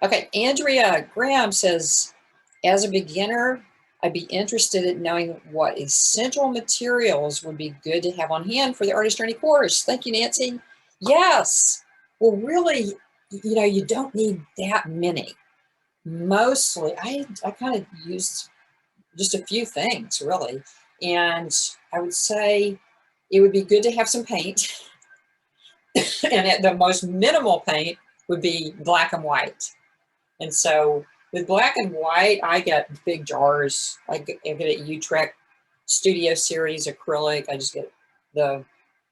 Okay, Andrea Graham says, as a beginner, I'd be interested in knowing what essential materials would be good to have on hand for the Artist Journey course. Thank you, Nancy. Yes. Well, really, you know, you don't need that many. Mostly, I kind of use just a few things, really. And I would say it would be good to have some paint. And the most minimal paint would be black and white. And so with black and white, I get big jars. I get a Utrecht Studio Series acrylic. I just get the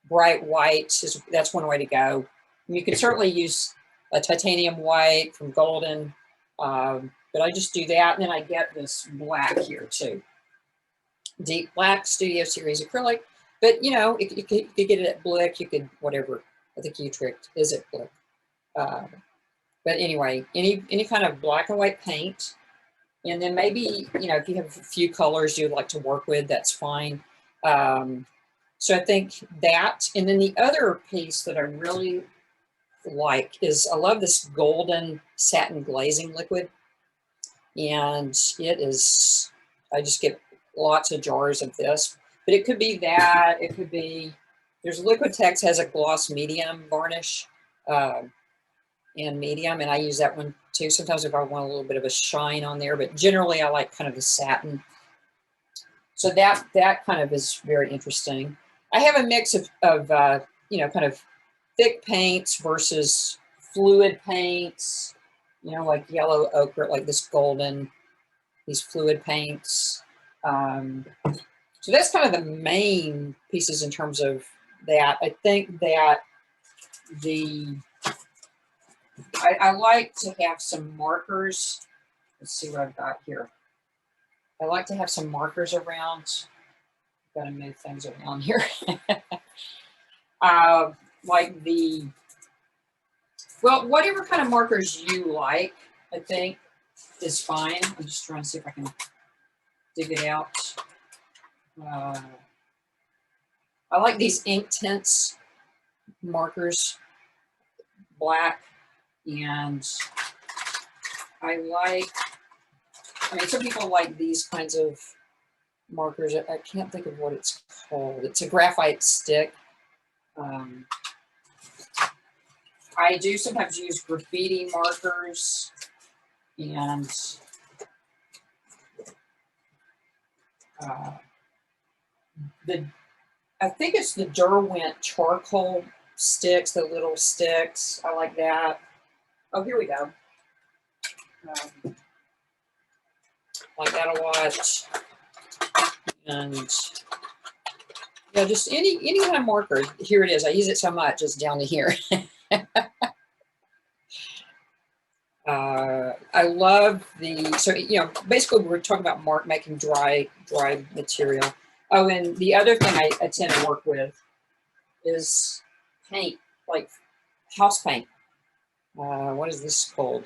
bright white. That's one way to go. And you can certainly use a titanium white from Golden, but I just do that. And then I get this black here too. Deep black Studio Series acrylic. But, you know, you could get it at Blick. You could, whatever. I think Utrecht is at Blick. But anyway, any kind of black and white paint. And then maybe, you know, if you have a few colors you'd like to work with, that's fine. So I think that. And then the other piece that I really like is I love this golden satin glazing liquid. And it is, I just get lots of jars of this. But it could be that. It could be, there's Liquitex has a gloss medium varnish. And medium, and I use that one too. Sometimes if I want a little bit of a shine on there, but generally I like kind of the satin. So that kind of is very interesting. I have a mix of you know, kind of thick paints versus fluid paints, you know, like yellow ochre, like this golden, these fluid paints. So that's kind of the main pieces in terms of that. I think that I like to have some markers. Let's see what I've got here. I like to have some markers around. I've got to move things around here. Like well, whatever kind of markers you like, I think is fine. I'm just trying to see if I can dig it out. I like these Inktense markers, black. And I mean, some people like these kinds of markers. I can't think of what it's called. It's a graphite stick. I do sometimes use graffiti markers, and I think it's the Derwent charcoal sticks, the little sticks. I like that. Oh, here we go. Like that a lot. And yeah, just any kind of marker. Here it is. I use it so much, it's down to here. I love so you know, basically we're talking about making dry material. Oh, and the other thing I tend to work with is paint, like house paint. What is this called?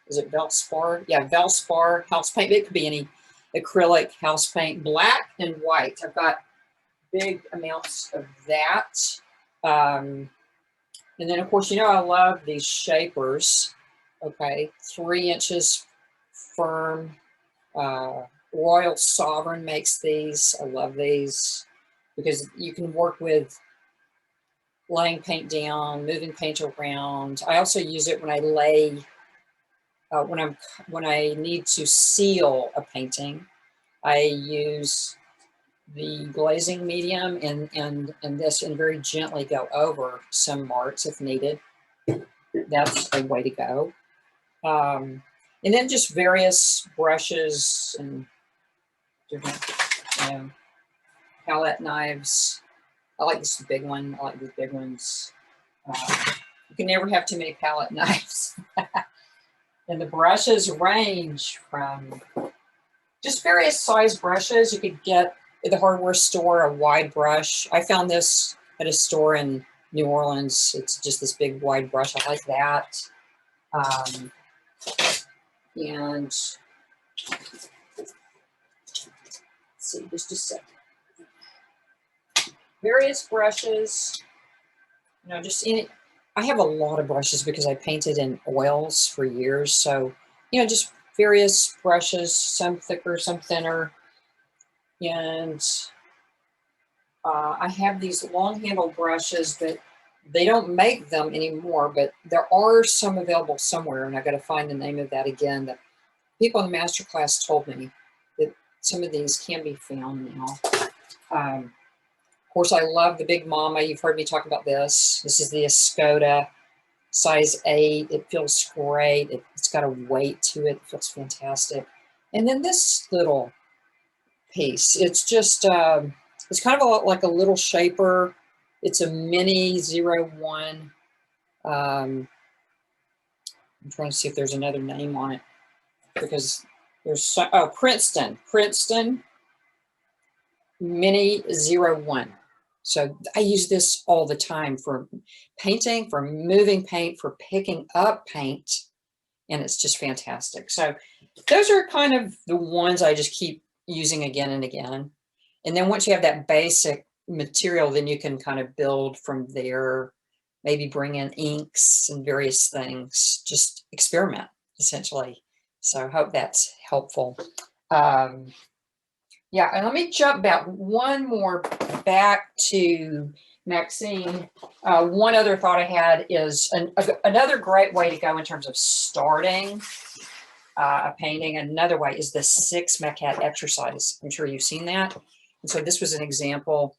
Is it Velspar? Yeah, Velspar house paint. It could be any acrylic house paint, black and white. I've got big amounts of that. And then, of course, you know, I love these shapers. Okay, 3 inches firm. Royal Sovereign makes these. I love these because you can work with laying paint down, moving paint around. I also use it when I lay, when I need to seal a painting. I use the glazing medium and this, and very gently go over some marks if needed. That's a way to go. And then just various brushes and different, you know, palette knives. I like this big one. I like these big ones. You can never have too many palette knives. And the brushes range from just various size brushes. You could get at the hardware store a wide brush. I found this at a store in New Orleans. It's just this big wide brush. I like that. And let's see, just a second. Various brushes, you know, just I have a lot of brushes because I painted in oils for years. So, just various brushes, some thicker, some thinner. And I have these long handle brushes that they don't make them anymore, but there are some available somewhere. And I got to find the name of that again. That people in the master class told me that some of these can be found now. Of course, I love the Big Mama. You've heard me talk about this. This is the Escoda size 8. It feels great. It's got a weight to it. It feels fantastic. And then this little piece, it's just, it's kind of like a little shaper. It's a mini 01. I'm trying to see if there's another name on it because there's, Princeton Mini 01. So I use this all the time for painting, for moving paint, for picking up paint, and it's just fantastic. So those are kind of the ones I just keep using again and again. And then once you have that basic material, then you can kind of build from there, maybe bring in inks and various things, just experiment essentially. So I hope that's helpful. Yeah, and let me jump back one more back to Maxine. One other thought I had is another great way to go in terms of starting a painting. Another way is the 6 maquette exercise. I'm sure you've seen that. And so this was an example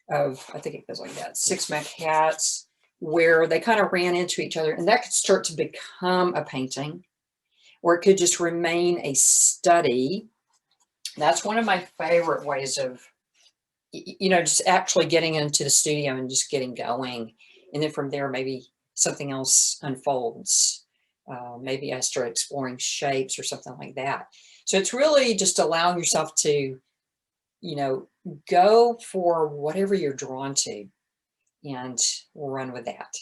of, I think it goes like that, 6 maquettes where they kind of ran into each other, and that could start to become a painting, or it could just remain a study. That's one of my favorite ways of, just actually getting into the studio and just getting going. And then from there, maybe something else unfolds. Maybe I start exploring shapes or something like that. So it's really just allowing yourself to, go for whatever you're drawn to, and we'll run with that.